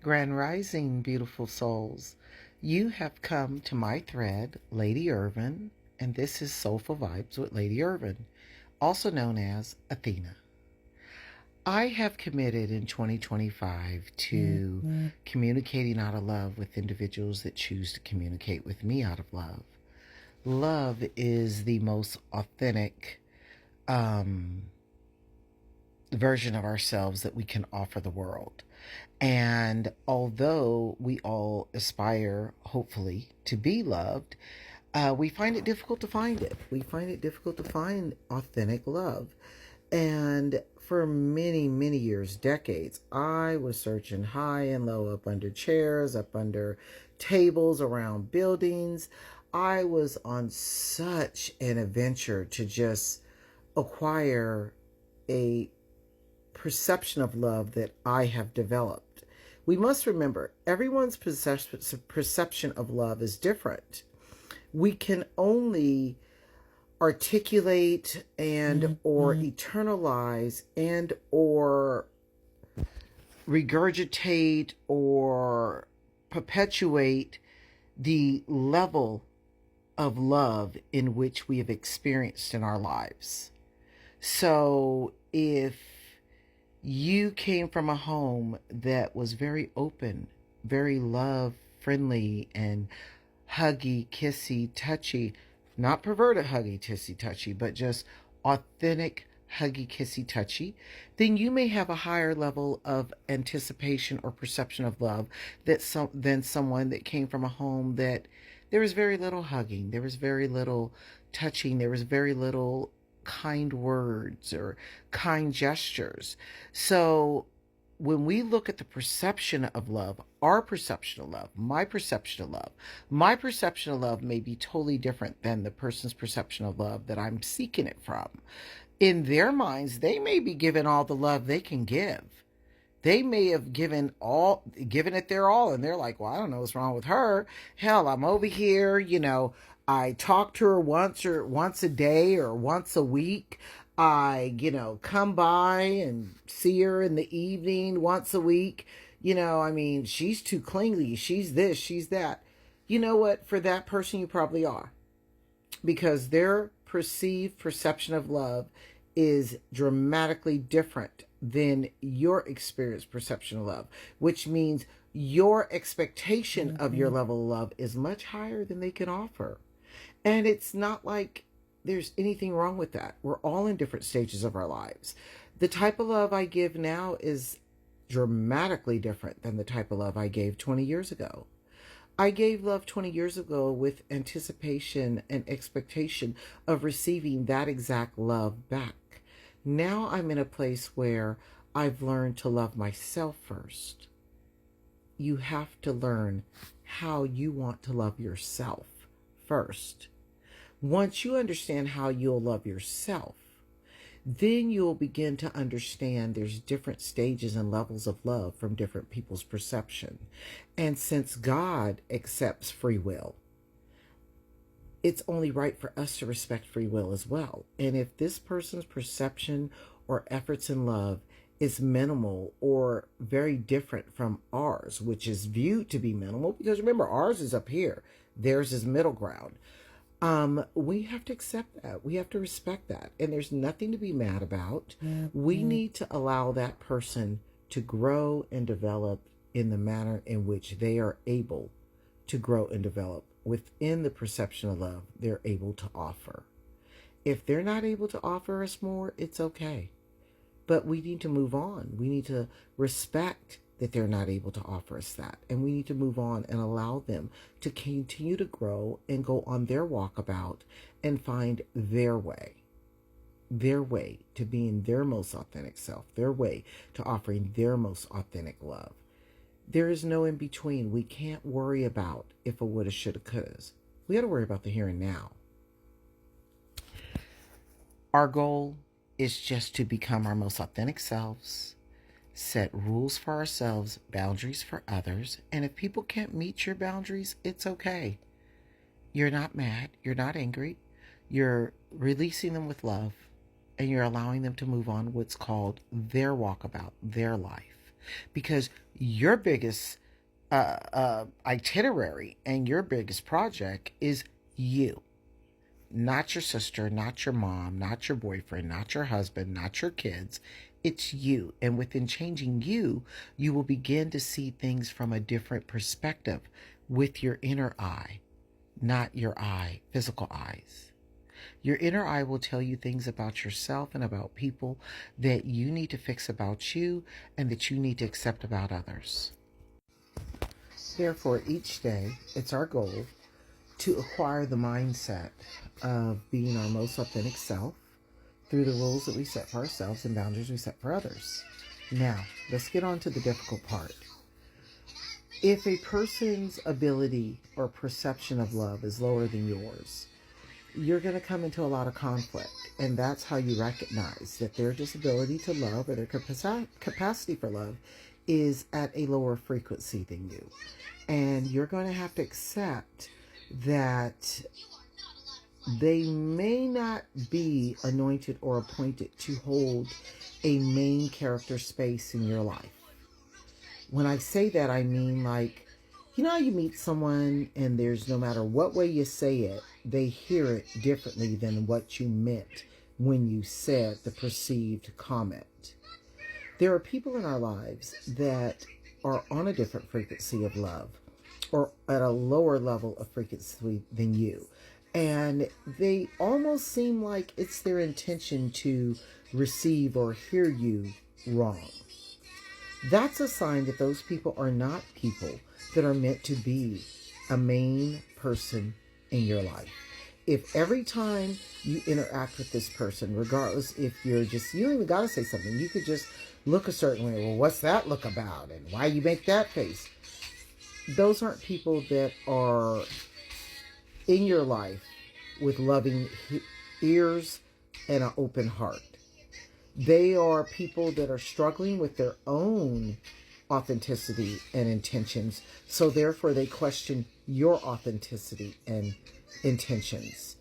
Grand Rising, beautiful souls. You have come to my thread, Ladyervin, and this is Soulful Vibes with Ladyervin, also known as Athena. I have committed in 2025 to communicating out of love with individuals that choose to communicate with me out of love. Love is the most authentic version of ourselves that we can offer the world. And although we all aspire, hopefully, to be loved, we find it difficult to find it. We find it difficult to find authentic love. And for many, many years, decades, I was searching high and low, up under chairs, up under tables, around buildings. I was on such an adventure to just acquire a perception of love that I have developed. We must remember everyone's perception of love is different. We can only articulate and or eternalize and or regurgitate or perpetuate the level of love in which we have experienced in our lives. So if you came from a home that was very open, very love friendly and huggy, kissy, touchy, not perverted huggy, kissy, touchy, but just authentic huggy, kissy, touchy, then you may have a higher level of anticipation or perception of love than someone that came from a home that there was very little hugging, there was very little touching, there was very little kind words or kind gestures. So when we look at the perception of love, our perception of love, my perception of love may be totally different than the person's perception of love that I'm seeking it from. In their minds, they may be given all the love they can give. They may have given it their all, and they're like, well, I don't know what's wrong with her. Hell, I'm over here, I talk to her once a day or once a week. I, come by and see her in the evening once a week. She's too clingy. She's this, she's that. You know what? For that person, you probably are. Because their perceived perception of love is dramatically different than your experienced perception of love, which means your expectation of your level of love is much higher than they can offer. And it's not like there's anything wrong with that. We're all in different stages of our lives. The type of love I give now is dramatically different than the type of love I gave 20 years ago. I gave love 20 years ago with anticipation and expectation of receiving that exact love back. Now I'm in a place where I've learned to love myself first. You have to learn how you want to love yourself first. Once you understand how you'll love yourself, then you'll begin to understand there's different stages and levels of love from different people's perception. And since God accepts free will, it's only right for us to respect free will as well. And if this person's perception or efforts in love is minimal or very different from ours, which is viewed to be minimal, because remember, ours is up here, theirs is middle ground. We have to accept that. We have to respect that. And there's nothing to be mad about. We need to allow that person to grow and develop in the manner in which they are able to grow and develop within the perception of love they're able to offer. If they're not able to offer us more, it's okay. But we need to move on. We need to respect that they're not able to offer us that. And we need to move on and allow them to continue to grow and go on their walkabout and find their way to being their most authentic self, their way to offering their most authentic love. There is no in between. We can't worry about if a woulda, shoulda, couldas. We got to worry about the here and now. Our goal is just to become our most authentic selves, set rules for ourselves, boundaries for others, and if people can't meet your boundaries, it's okay. You're not mad, you're not angry, you're releasing them with love, and you're allowing them to move on what's called their walkabout, their life. because your biggest itinerary and your biggest project is you. Not your sister, not your mom, not your boyfriend, not your husband, not your kids. It's you. And within changing you, you will begin to see things from a different perspective with your inner eye, not your physical eyes. Your inner eye will tell you things about yourself and about people that you need to fix about you and that you need to accept about others. Therefore, each day, it's our goal to acquire the mindset of being our most authentic self through the rules that we set for ourselves and boundaries we set for others. Now, let's get on to the difficult part. If a person's ability or perception of love is lower than yours, you're going to come into a lot of conflict. And that's how you recognize that their disability to love or their capacity for love is at a lower frequency than you. And you're going to have to accept that they may not be anointed or appointed to hold a main character space in your life. When I say that, I mean like, you know how you meet someone and there's no matter what way you say it, they hear it differently than what you meant when you said the perceived comment. There are people in our lives that are on a different frequency of love or at a lower level of frequency than you. And they almost seem like it's their intention to receive or hear you wrong. That's a sign that those people are not people that are meant to be a main person in your life. If every time you interact with this person, regardless if you're just, you don't even got to say something. You could just look a certain way. Well, what's that look about? And why you make that face? Those aren't people that are in your life with loving ears and an open heart. They are people that are struggling with their own authenticity and intentions. So therefore they question your authenticity and intentions.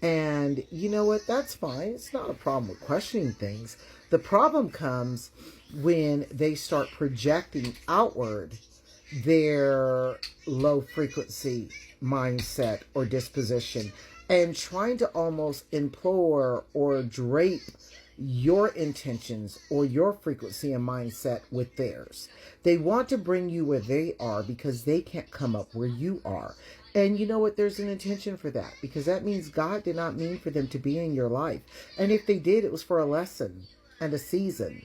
And you know what? That's fine. It's not a problem with questioning things. The problem comes when they start projecting outward their low frequency mindset or disposition and trying to almost implore or drape your intentions or your frequency and mindset with theirs. They want to bring you where they are because they can't come up where you are. And you know what? There's an intention for that, because that means God did not mean for them to be in your life. And if they did, it was for a lesson and a season.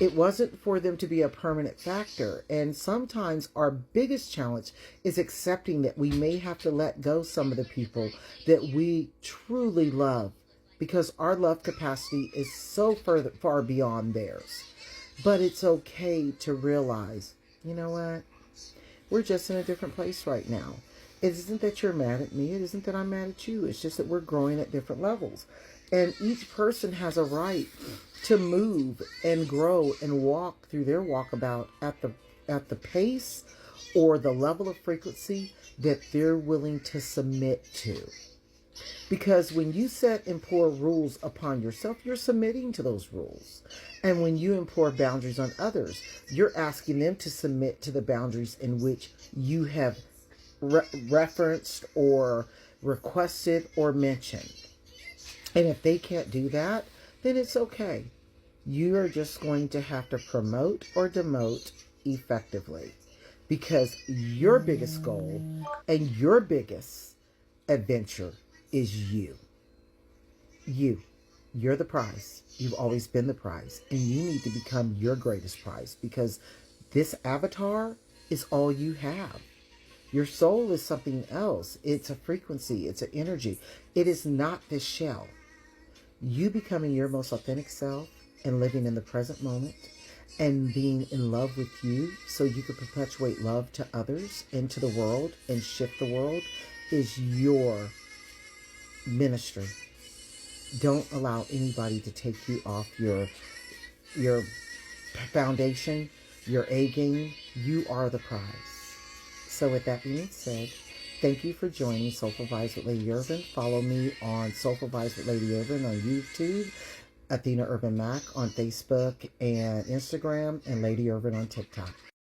It wasn't for them to be a permanent factor. And sometimes our biggest challenge is accepting that we may have to let go some of the people that we truly love, because our love capacity is so far beyond theirs. But it's okay to realize, you know what? We're just in a different place right now. It isn't that you're mad at me. It isn't that I'm mad at you. It's just that we're growing at different levels. And each person has a right to move and grow and walk through their walkabout at the pace or the level of frequency that they're willing to submit to. Because when you set and pour rules upon yourself, you're submitting to those rules. And when you impose boundaries on others, you're asking them to submit to the boundaries in which you have referenced or requested or mentioned. And if they can't do that, then it's okay. You are just going to have to promote or demote effectively, because your biggest goal and your biggest adventure is you. You're the prize. You've always been the prize, and you need to become your greatest prize, because this avatar is all you have. Your soul is something else. It's a frequency. It's an energy. It is not this shell. You becoming your most authentic self and living in the present moment and being in love with you so you can perpetuate love to others and to the world and shift the world is your ministry. Don't allow anybody to take you off your foundation, your A game. You are the prize. So with that being said, thank you for joining Soulful Vibes with Ladyervin. Follow me on Soulful Vibes with Ladyervin on YouTube. Athena Urban Mac on Facebook and Instagram, and Ladyervin on TikTok.